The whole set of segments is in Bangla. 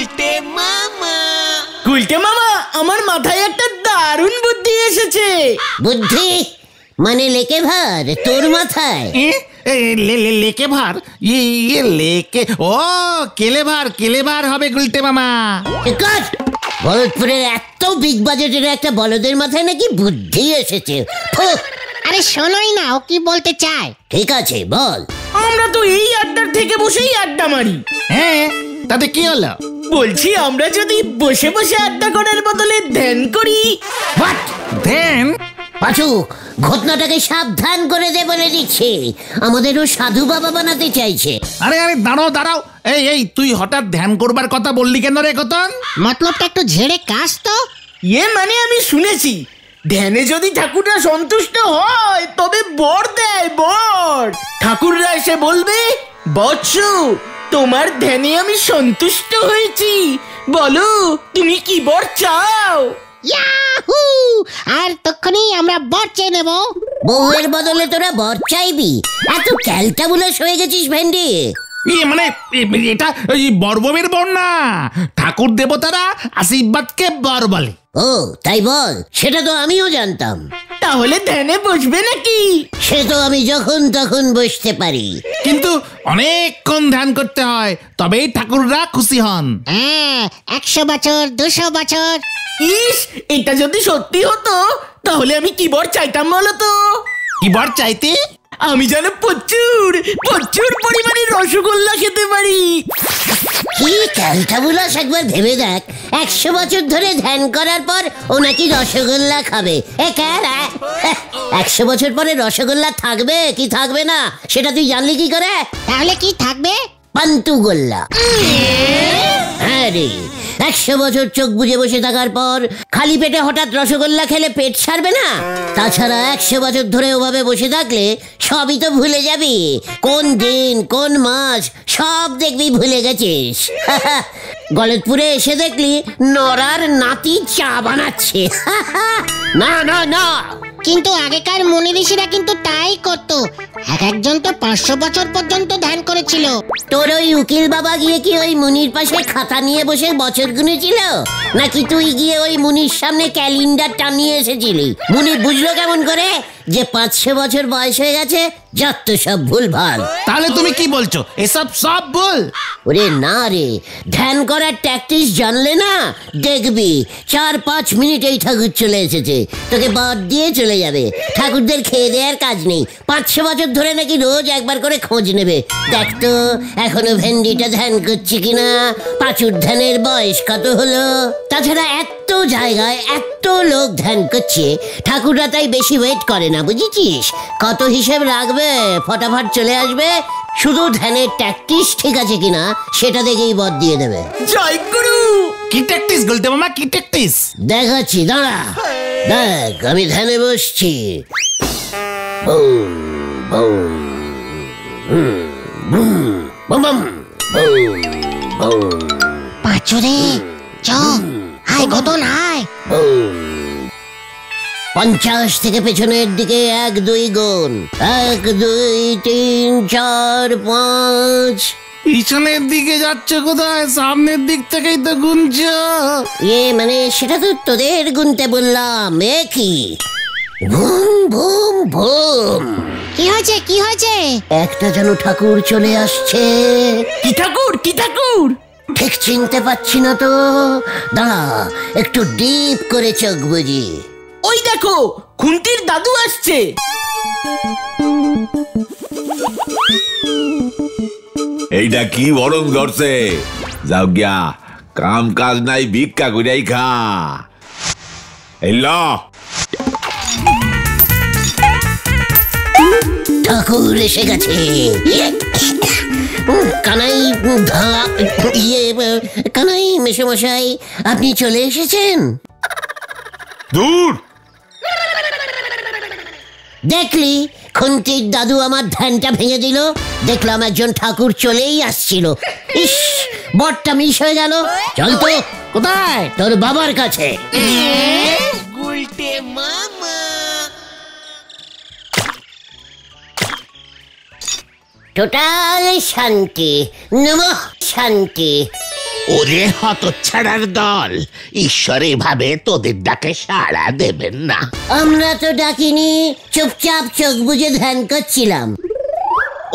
গুলটে মামা, আমার মাথায় একটা দারুণ বুদ্ধি এসেছে। বুদ্ধি মানে লেকে ভার তোর মাথায়? লেকে ভার? লেকে, ও কেলেভার হবে গুলটে মামা। ভরতপুরের এত বিগ বাজেটের একটা বলদের মাথায় নাকি বুদ্ধি এসেছে। আরে শোনোই না ও কি বলতে চায়। ঠিক আছে বল। আমরা তো এই আড্ডার থেকে বসেই আড্ডা মারি। হ্যাঁ, তাতে কি হলো? বলছি আমরা যদি বসে বসে আড্ডা করার বদলে ধ্যান করি। ধ্যান? পাঁচু, ঘটনাটাকে সাবধান করে দে বলে দিচ্ছে, আমাদেরও সাধু বাবা বানাতে চাইছে। আরে দাঁড়াও, এই তুই হঠাৎ ধ্যান করবার কথা বললি কেন রে কতন? মতলবটা একটু ঝেড়ে কাশ তো। মানে আমি শুনেছি ধ্যানে যদি ঠাকুররা সন্তুষ্ট হয় তবে বর দেয়, বর। ঠাকুররা এসে বলবে, বৎসু তোমার ধ্যানে আমি সন্তুষ্ট হয়েছি, বলো তুমি কি বর চাও। ইয়াহু! আর তখনই আমরা বর চেয়ে নেব। বউয়ের বদলে তোরা বর চাইবি? এত ক্যালটাবুলাস হয়ে গেছিস ভেন্ডি। মানে এটা ওই বর্বমের বর না, ঠাকুর দেবতারা আশীর্বাদকে বর বলে। ও তাই বল, সেটা তো আমিও জানতাম। তাহলে ধ্যানে বসবে নাকি? সে তো আমি যখন তখন বসতে পারি, কিন্তু অনেকক্ষণ ধ্যান করতে হয়, তবেই ঠাকুররা খুশি হন। হ্যাঁ, 100 বছর 200 বছর। ইস, এটা যদি সত্যি হতো তাহলে আমি কি বর চাইতাম বলো তো? কি বর চাইতে? আমি যেন প্রচুর পরিমাণে রসগোল্লা খেতে পারি। কি ক্যালটাবুলাস, একবার ভেবে দেখ, 100 বছর ধরে ধ্যান করার পর ও নাকি রসগোল্লা খাবে। 100 বছর পরে রসগোল্লা থাকবে কি থাকবে না সেটা তুই জানলি কি করে? তাহলে কি থাকবে? পান্তুগোল্লা। হ্যাঁ রে, 100 বছর চোখ বুজে বসে থাকার পর খালি পেটে হঠাৎ রসগোল্লা খেলে পেট সারবে না। তাছাড়া 100 বছর ধরে ওভাবে বসে থাকলে সবই তো ভুলে যাবি, কোন দিন কোন মাস সব দেখবি ভুলে গেছিস। গলতপুরে এসে দেখলি নরার নাতি চা বানাচ্ছে। না না না, কিন্তু আগেকার মুনি ঋষিরা কিন্তু তাই করতো। একজন তো 500 বছর পর্যন্ত ধ্যান করেছিল। তোর ওই উকিল বাবা গিয়ে কি ওই মুনির পাশে খাতা নিয়ে বসে বছর গুনেছিল, নাকি তুই গিয়ে ওই মুনির সামনে ক্যালেন্ডার টানিয়ে এসেছিলি? মুনি বুঝলো কেমন করে যে 500 বছর বয়স হয়ে গেছে? যত সব ভুল ভাল। তাহলে তুমি কি বলছো, এসব সব ভুল? ওরে না রে, ধ্যান করার ট্যাকটিস জানলে না দেখবি 4-5 মিনিটেই ঠাকুর চলে এসেছে, তোকে বাদ দিয়ে চলে যাবে। ঠাকুরদের খেয়ে দেওয়ার কাজ নেই, 500 বছর ধরে নাকি রোজ একবার করে খোঁজ নেবে। দেখ তো এখনো ভেন্ডিটা ধ্যান করছে কিনা, পাঁচুর ধ্যানের বয়স কত হলো। তাছাড়া এত জায়গায় এত লোক ধ্যান করছে, ঠাকুররা তাই বেশি ওয়েট করে না, বুঝেছিস? কত হিসেব রাখবে, ফটাফট চলে আসবে, শুধু ধ্যানের ট্যাকটিস ঠিক আছে কিনা সেটা দেখেই বদ দিয়ে দেবে। জয় গুরু। কি ট্যাকটিস গুলটে মামা, কি ট্যাকটিস? দেখাচ্ছি, দাঁড়া দেখ, আমি ধ্যানে বসছি। বুম বুম বুম বুম বুম বুম। পাঁচুরে চ, হাই ঘটন হাই। 50 থেকে পেছনের দিকে 1 2 গুণ, 1 2 3 4 5। পিছনের দিকে যাচ্ছে কোথায়? সামনের দিক থেকেই তো গুনছো। মানে সেটা তো তোদের গুনতে বললাম। কি বুম বুম বুম। কি হয়েছে কি হয়েছে? একটা যেন ঠাকুর চলে আসছে। কি ঠাকুর, কি ঠাকুর? ঠিক চিনতে পাচ্ছি না তো, দাঁড়া একটু ডিপ করে চোখ বুঝি। ওই দেখো, খুন্তির দাদু আসছে। এইটা কি বরং ধরছে? যাও গিয়া কাম কাজ নাই, ভিক্ষা করিয়াই খা। এই ল। ঠাকুর এসে গেছে। কানাই কানাই মেশামশাই, আপনি চলে এসেছেন? দূর। দেখলি খুন্তির দাদু আমার ধ্যানটা ভেঙে দিল। দেখলাম একজন ঠাকুর চলেই আসছিল। ইস, বরটা মিস হয়ে গেল। চল তো। কোথায়? তোর বাবার কাছে। টোটাল শান্তি, নমঃ শান্তি। ওরে হতচ্ছাড়ার দল, ঈশ্বর এভাবে তোদের ডাকে সাড়া দেবেন না। আমরা তো ডাকিনি, চুপচাপ চোখ বুজে ধ্যান করছিলাম।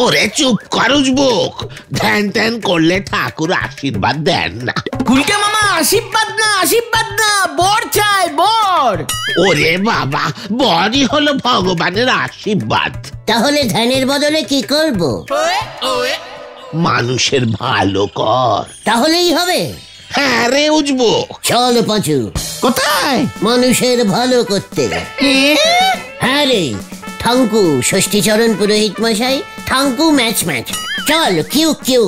ওরে চুপ কর উজবুক, ধ্যান ধ্যান করলে ঠাকুর আশীর্বাদ দেন না। গুলটে মামা আশীর্বাদ না, বর চাই বর। ওরে বাবা, বরই হলো ভগবানের আশীর্বাদ। তাহলে ধ্যানের বদলে কি করব? মানুষের ভালো কর। তাহলেই হবে। হ্যাঁ রে উজবুক। চল পাঁচু, কোথায়? মানুষের ভালো করতে। হ্যাঁ রে, ঠাঙ্কু ষষ্ঠীচরণ পুরোহিত মশাই, ঠাঙ্কু ম্যাচ ম্যাচ। চল কিউ কিউ।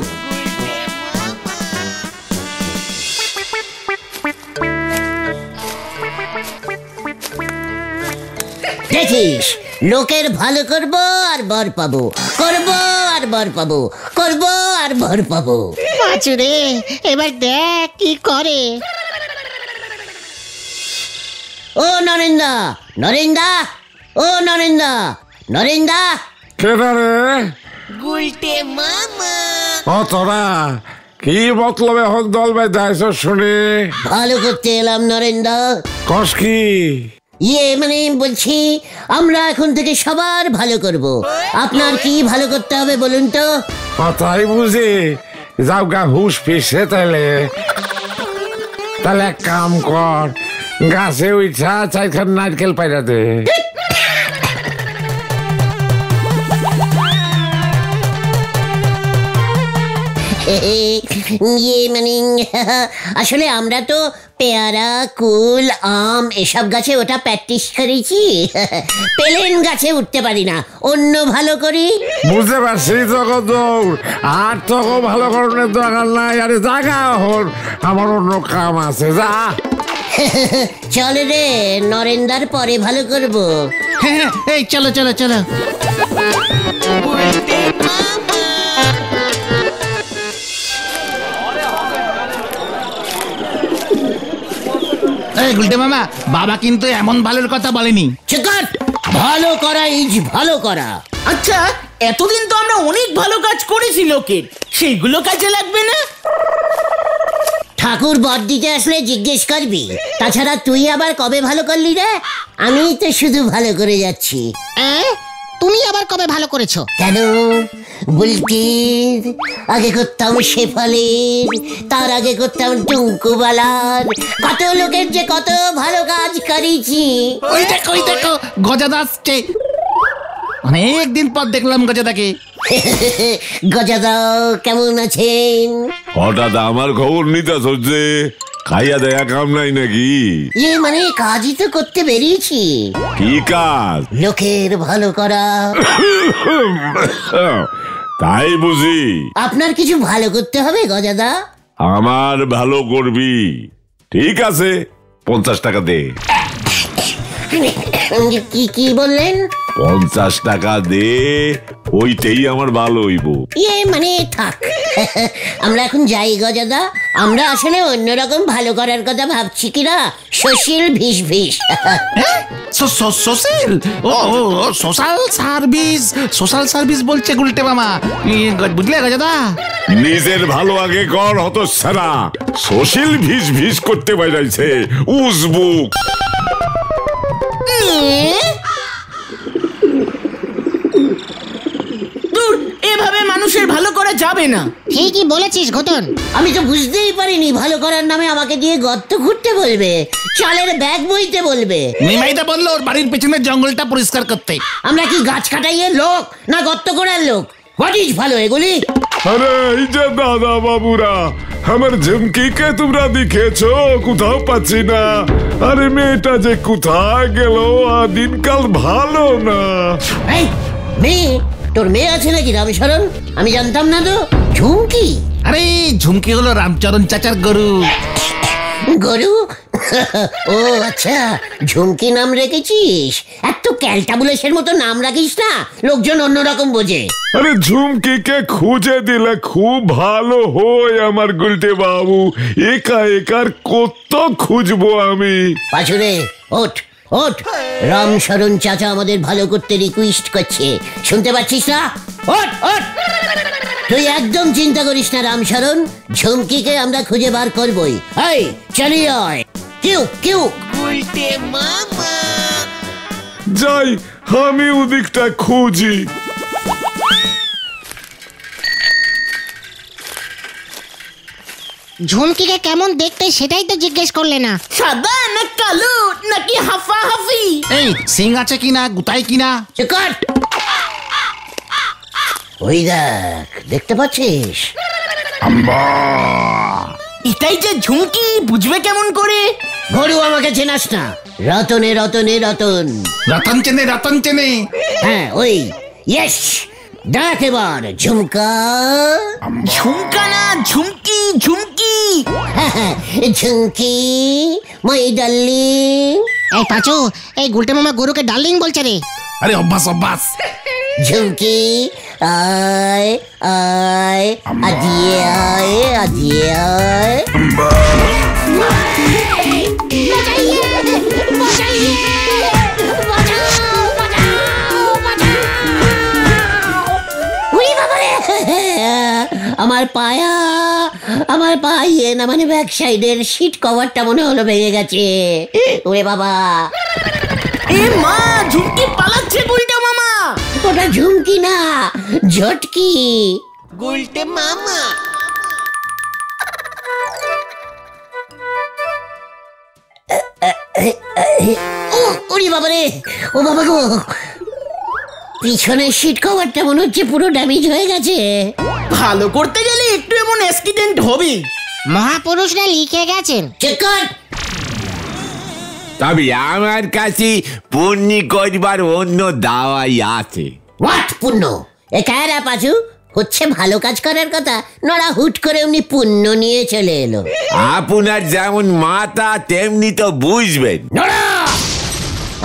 দেখিস, লোকের ভালো করব আর বর পাবো, করব আর বর পাবো, করব আর বর পাবো। পাঁচুরে, এবার দেখ কি করে। ও নরেন্দা, নরেন্দা, ও নরেন্দা, নরেন্দা। গুলটে মামা। ও তোরা কি মতলবে এখন দল বেঁধাইছ শুনে? ভালো করতে এলাম নরেন্দা। কস কি? মানে বলছি, আমরা এখন থেকে সবার ভালো করব। আপনার কি ভালো করতে হবে বলুন তো? তাই বুঝি, যাও গা হুশ পিছে তাইলে এক কাম কর, গাছে উঠা চাইখান নারকেল পাইরা দে। মানে আসলে আমরা তো পেয়ারা, কুল, আম এসব গাছে ওটা প্র্যাকটিস করেছি। প্লেন গাছে উঠতে পারি না, অন্য ভালো করি। বুঝতে পারছি তোকে দৌড়, আর তোকে ভালো করণের দরকার নাই। আরে জাগা হল, আমার অন্য কাম আছে, যা। চল রে, নরেন্দার পরে ভালো করব। হ্যাঁ, এই চলো চলো চলো। গুলটে মামা, বাবা কিন্তু এমন ভালোর কথা বলেনি। চিকট, ভালো করা ইজ ভালো করা। আচ্ছা, এতদিন তো আমরা অনেক ভালো কাজ করেছি লোকের, সেইগুলো কাজে লাগবে না? ঠাকুর বর দিতে আসলে জিজ্ঞেস করবি। তাছাড়া তুই আবার কবে ভালো করলি রে? আমি তো শুধু ভালো করে যাচ্ছি। তুমি আবার কবে ভালো করেছো? কেন? বুলটির আগে করতাম শেফালের, তার আগে করতাম টুঙ্কুবালার, কত লোকের যে কত ভালো কাজ করেছি। ওই দেখো গজাদা আসছে। অনেকদিন পর দেখলাম গজাদাকে। গজাদা কেমন আছেন? হঠাৎ আমার খবর নিতে হচ্ছে, খাইয়া দেয়া কাম নাই নাকি? মানে কাজই তো করতে বেরিয়েছি। কি কাজ? লোকের ভালো করা। তাই বুঝি? আপনার কিছু ভালো করতে হবে গজাদা। আমার ভালো করবি? ঠিক আছে, 50 টাকা দে। কি বললেন? 50 টাকা দে, ওইটাই আমার ভালো হইব। মানে থাক, আমরা এখন যাই গজাদা। আমরা আসলে অন্যরকম ভালো করার কথা ভাবছি কিনা, সোশ্যাল ভিস ভিস। সোশ্যাল? ও সোশ্যাল সার্ভিস বলছে গুলটে মামা, বুঝলে গজাদা? নিজের ভালো আগে কর, হতচ্ছাড়া। সোশ্যাল ভিস ভিস করতে বাইরাইছে উজবুক। এভাবে মানুষের ভালো করা যাবে না। ঠিকই বলেছিস ঘটন। আমি তো বুঝতেই পারিনি ভালো করার নামে আমাকে দিয়ে গর্ত খুঁড়তে বলবে, চালের ব্যাগ বইতে বলবে। নিমাইদা বললো ওর বাড়ির পেছনের জঙ্গলটা পরিষ্কার করতে। আমরা কি গাছ কাটাইয়ের লোক না গর্ত করার লোক? হোয়াট ইজ ভালো এগুলি? আরে এই যে দাদা বাবুরা, আমার ঝুমকিকে তোমরা দেখেছো? কোথাও পাচ্ছি না। আরে মেয়েটা যে কোথায় গেল, দিনকাল ভালো না। এই মেয়ে, তোর মেয়ে আছে নাকি রামশরণ? আমি জানতাম না তো। ঝুমকি? আরে ঝুমকি হলো রামচরণ চাচার গরু। গরু? ও আচ্ছা, ঝুমকি নাম রেখেছিস। এত ক্যালটাবুলেশের মতো নাম রাখিস না, লোকজন অন্যরকম বোঝে। আরে ঝুমকিকে খুঁজে দিলে খুব ভালো হয় আমার গুলটে বাবু। একা একার কত খুঁজবো আমি। পাছুরে ওঠ ওঠ, রামশরণ চাচা আমাদের ভালো করতে রিকোয়েস্ট করছে, শুনতে পাচ্ছিস না? ওঠ ওঠ। তুই একদম চিন্তা করিস না রামশরণ, ঝুমকিকে আমরা খুঁজে বার করবই। এই চালিয়ে আয়। কিউ কিউ। যাই, আমি ওদিকটা খুঁজি। ঝুমকিকে কেমন দেখতে সেটাই তো জিজ্ঞেস করলে না। সাদা না কালো নাকি হাফা হাফি? এই সিং আছে কিনা, গুতাই কিনা? চিকট। ওই দেখ, দেখতে পাচ্ছিস? এটাই যে ঝুমকি, বুঝবে কেমন করে? গরু আমাকে চেনাস না? রতনে রতনে রতন। রতন চেনে, রতন চেনে। হ্যাঁ ওই। ইয়েস, দেখ এবার ঝুমকা। ঝুমকা না ঝুমকি, ঝুমকি। Jhumki my darling. এই পাঁচু, এই গুলটে মামা গরুকে ডার্লিং বলছে রে। আরে অভ্যাস অভ্যাস। ঝুমকি আয় আয়, আজিয়ে আয়, আজিয়ে আয়। আমার পায়া, আমার পায়ে না, মানে ব্যাক সাইডের সিট কভারটা মনে হলো ভেঙে গেছে। ওরে বাবা, এ মা, ঝুমকি পালাচ্ছে গুলটে মামা। ওটা ঝুমকি না, ঝটকি। গুলটে মামা। ও ওরে বাবা রে, ও বাবা গো, পিছনের সিট কভারটা মনে হচ্ছে পুরো ড্যামেজ হয়ে গেছে। ভালো করতে গেলে একটু এমন অ্যাক্সিডেন্ট হবে। মহাপুরুষরা লিখে গেছেন। চেক কর। তবে আমার কাছে পুণ্যি করবার অন্য দাওয়াই আছে। হোয়াট পুণ্য? এ কারা পাচু? হচ্ছে ভালো কাজ করার কথা, নড়া হুট করে এমনি পুণ্য নিয়ে চলে এলো। আপনার যেমন মাথা তেমনি তো বুঝবেন। নড়া,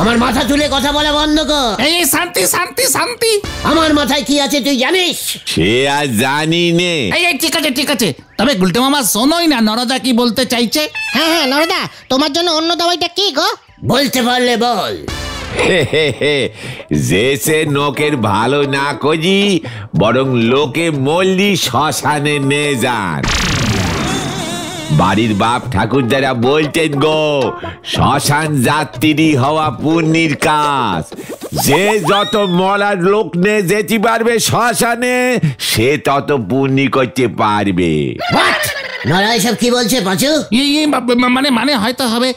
আমার মাথা তুলে কথা বলা বন্ধ কর। এই শান্তি শান্তি শান্তি। আমার মাথায় কি আছে তুই জানিস? সে আর জানি নে। এই ঠিক আছে ঠিক আছে, তবে গুলটে মামা শোনোই না নরদা কি বলতে চাইছে। হ্যাঁ হ্যাঁ নরদা, তোমার জন্য অন্য দাওয়াইটা কি গো? বলতে পারলে বল। যে সে নোকের ভালো না করি, বরং লোকে মল্লি শ্মশানে নে যান। বাড়ির বাপ ঠাকুর যারা বলতেন গো, শ্মশান যাত্রী হওয়া পুণ্যির কাজ। যে যত মলার লোক নে যেতে পারবে শ্মশানে, সে তত পুণ্যি করতে পারবে। নড়া এসব কি বলছে পাচু? মানে হয়তো হবে,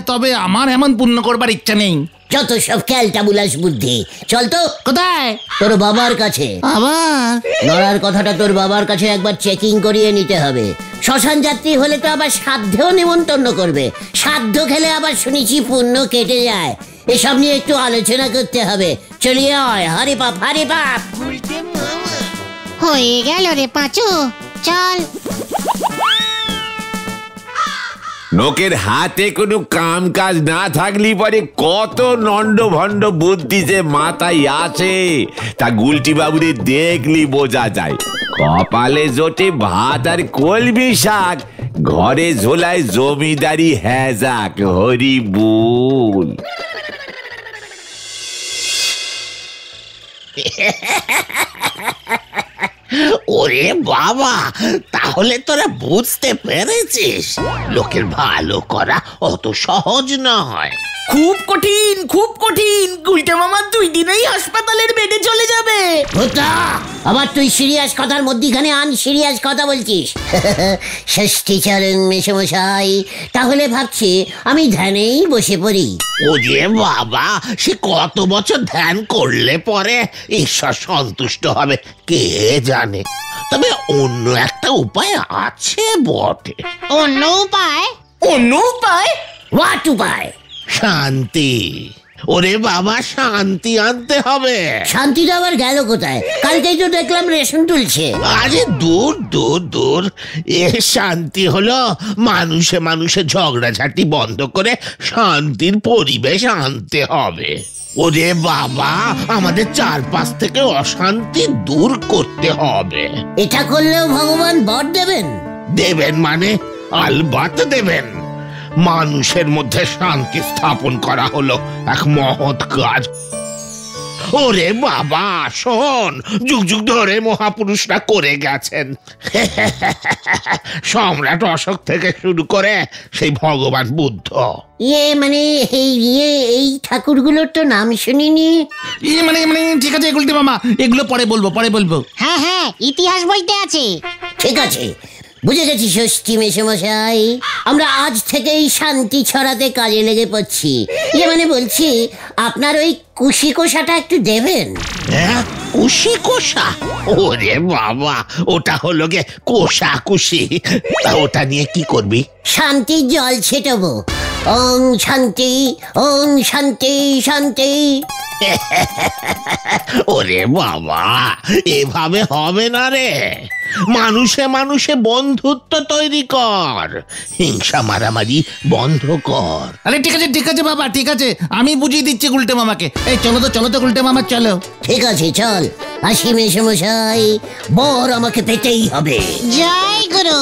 তবে আমার এমন পুণ্য করবার ইচ্ছা নেই। যত সব ক্যালটাবুলাস বুদ্ধি। চল তো। কোথায়? তোর বাবার কাছে। আবার নড়ার কথাটা তোর বাবার কাছে একবার চেকিং করিয়ে নিতে হবে। শ্মশান যাত্রী হলে তো আবার সাধ্যেও নিমন্ত্রণ করবে। সাধ্য খেলে আবার শুনেছি পুণ্য কেটে যায়। এসব নিয়ে একটু আলোচনা করতে হবে। চলিয়ে আয়, হারি পাপ হারি পাপ। হয়ে গেল রে পাঁচু, চল। লোকের হাতে কোনো কাম কাজ না থাকলে পরে কত নন্ড ভণ্ড বুদ্ধি যে মাথায় আছে, তা গুলটি বাবুরে দেখলি বোঝা যায়। কপালে জোটে ভাত আর কলমি শাক, ঘরে ঝোলায় জমিদারি হ্যাজাক, হরি বুল। ওরে বাবা, তাহলে তোরা বুঝতে পেরেছিস লোকের ভালো করা অত সহজ নয়। খুব কঠিন, খুব কঠিন। গুলটে মামা 2 দিনেই হাসপাতালের বেডে চলে যাবে। ভূতা, আবার তুই সিরিয়াস কথার মধ্যিখানে আনসিরিয়াস কথা বলছিস। ষষ্ঠীচরণ মেশমশাই, তাহলে ভাবছি আমি ধ্যানেই বসে পড়ি। ও যে বাবা, সে কত বছর ধ্যান করলে পরে ঈশ্বর সন্তুষ্ট হবে কে জানে। তবে অন্য একটা উপায় আছে বটে। অন্য উপায়? অন্য উপায়? হোয়াট উপায়? শান্তি। ওরে বাবা, শান্তি আনতে হবে। শান্তিটা আবার গেল কোথায়? কালকেই তো দেখলাম রেশন তুলছে। আরে দূর দূর দূর, এ শান্তি হলো মানুষে মানুষে ঝগড়াঝাটি বন্ধ করে শান্তির পরিবেশ আনতে হবে। ওরে বাবা, আমাদের চারপাশ থেকে অশান্তি দূর করতে হবে। এটা করলেও ভগবান বর দেবেন? দেবেন মানে আলবাত দেবেন। মানুষের মধ্যে শান্তি স্থাপন করা হলো এক মহৎ কাজ। ওরে বাবা শোন, যুগ যুগ ধরে মহাপুরুষরা করে গেছেন। সম্রাট অশোক থেকে শুরু করে সেই ভগবান বুদ্ধ। মানে এই ঠাকুরগুলোর তো নাম শুনিনি। মানে ঠিক আছে গুলটে মামা, এগুলো পরে বলবো। হ্যাঁ হ্যাঁ, ইতিহাস বইতে আছে। ঠিক আছে, বুঝে গেছি ষষ্ঠী মেশমশাই। আমরা আজ থেকেই শান্তি ছড়াতে কাজে লেগে পড়ছি। মানে বলছি, আপনার ওই কুশি কোষাটা একটু দেবেন। হ্যাঁ, কুশি কোষা? ওরে বাবা, ওটা হলো গে কোষাকুশি। তা ওটা নিয়ে কি করবি? শান্তির জল ছেটাবো। ওং শান্তি, ওং শান্তি শান্তি। ওরে বাবা, এভাবে হবে না রে। মানুষে মানুষে বন্ধুত্ব তৈরি কর, হিংসা মারামারি বন্ধ কর। আরে ঠিক আছে বাবা, ঠিক আছে, আমি বুঝিয়ে দিচ্ছি গুলটে মামাকে। এই চলো তো গুলটে মামা, চলো। ঠিক আছে, চল আসি মেশমশাই, বর আমাকে পেতেই হবে। জয় গুরু।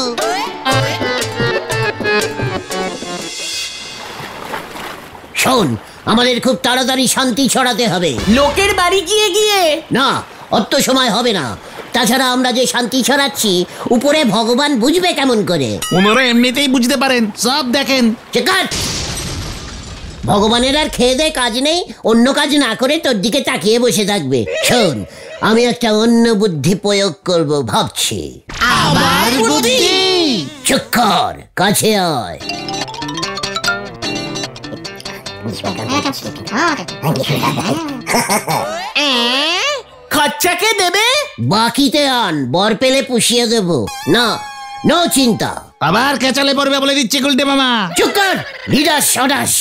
শোন, আমাদের খুব তাড়াতাড়ি শান্তি ছড়াতে হবে। লোকের বাড়ি গিয়ে না, অত সময় হবে না। তাছাড়া আমরা যে শান্তি ছড়াচ্ছি, উপরে ভগবান বুঝবে কেমন করে? ওনারা এমনিতেই বুঝতে পারেন, সব দেখেন। চেকাট! ভগবানের আর খেয়ে দেয় কাজ নেই, অন্য কাজ না করে তোর দিকে তাকিয়ে বসে থাকবে। শোন, আমি একটা অন্য বুদ্ধি প্রয়োগ করব ভাবছি। আবার বুদ্ধি? চুপ কর, কাছে আয়। খরচাকে দেবে? বাকিতে আন, বর পেলে পুষিয়ে দেব। না, নো চিন্তা। আবার কেচালে পড়বে বলে দিচ্ছে গুলটে মামা। চুপ কর, নিরাশ সদাস।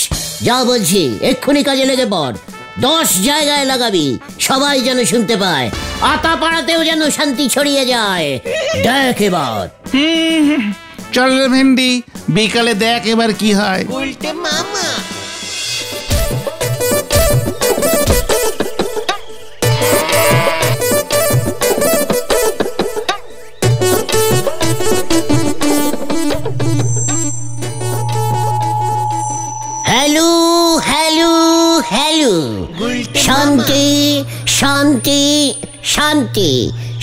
যা বলছি এক্ষুনি কাজে লেগে পড়। 10 জায়গায় লাগাবি, সবাই যেন শুনতে পায়। আতা পাড়াতেও যেন শান্তি ছড়িয়ে যায়। দেখ এবার। চল রে ভেন্ডি, বিকালে দেখ এবার কি হয়। উল্টে মামা। হ্যালো হ্যালো হ্যালো, শান্তি শান্তি শান্তি।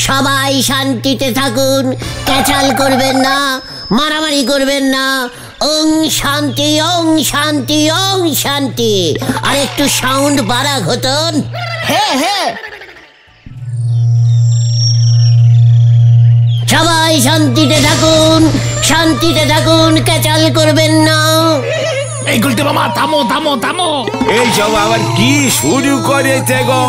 সবাই শান্তিতে থাকুন, ক্যাচাল করবেন না, মারামারি করবেন না। ওং শান্তি, ওং শান্তি, ওং শান্তি। আর একটু সাউন্ড বাড়া ঘটন। হ্যাঁ। সবাই শান্তিতে থাকুন, ক্যাচাল করবেন না। এই গুলটে মামা, থামো। এই সব আবার কি শুরু করেছে গো?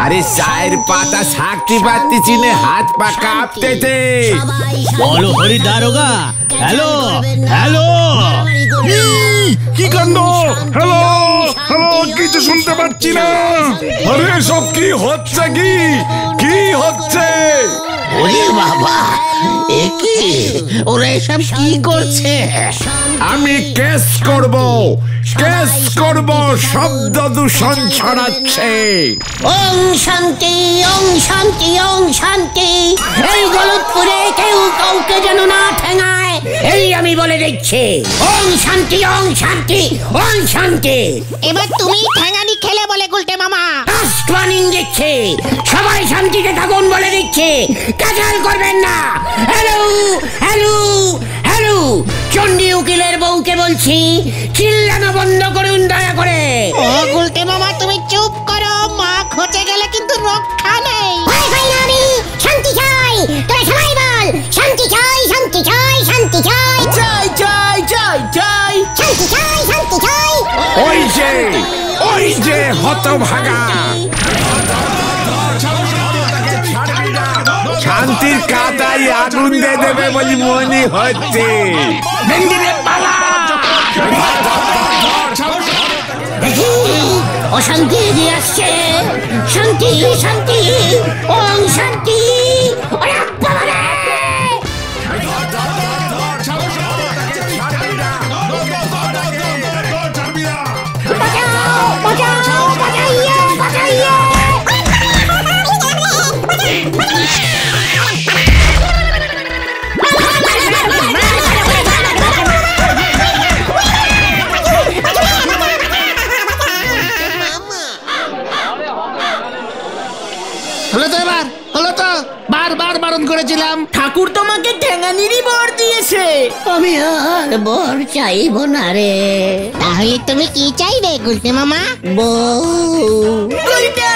আরে চায়ের পাতা ছাকতে পারতেছি না, হাত পা কাঁপতেছে। বলো হরি দারোগা। হ্যালো। কি কাণ্ড? হ্যালো, কিছু শুনতে পাচ্ছি না। আরে সব কি হচ্ছে? কি হচ্ছে? ওরে বাবা, এ কি? ওরা এসব কি করছে? আমি কেস করব, শব্দ দূষণ ছড়াচ্ছে। ওং শান্তি, ওং শান্তি, ওং শান্তি। এই গলতপুরে কেউ কাউকে যেন না ঠেঙায়, এই আমি বলে দিচ্ছি। ওং শান্তি, ওং শান্তি, ওং শান্তি। এবার তুমি ঠ্যাঙানি খেলে বলে গুলটে মামা। ফার্স্ট ওয়ার্নিং দিচ্ছি, সবাই শান্তিতে থাকুন বলে দিচ্ছি, ক্যাচাল করবেন না। হ্যালো, চণ্ডী উকিলের বউকে বলছি, চিল্লানো বন্ধ করুন দয়া করে। ও গুলটে মামা, তুমি চুপ করো, মা খচে গেলে কিন্তু রক্ষা নেই। আমি শান্তি চাই, তোরা সবাই বল, শান্তি চাই, শান্তি চাই, শান্তি চাই, চাই। শান্তি চাই, শান্তি চাই। ওই যে হতভাগা, শান্তির কাতায় আগুন দিয়ে দেবে বলে মনে হচ্ছে। অশান্তি এগিয়ে আসছে। শান্তি, ওং শান্তি। হলো তো এবার, হলো তো, বারবার বারণ করেছিলাম। ঠাকুর তোমাকে ঠ্যাঙানিরই বর দিয়েছে। আমি আর বর চাইব না রে। তাহলে তুমি কি চাইবে গুলটে মামা? বউ। গুলটে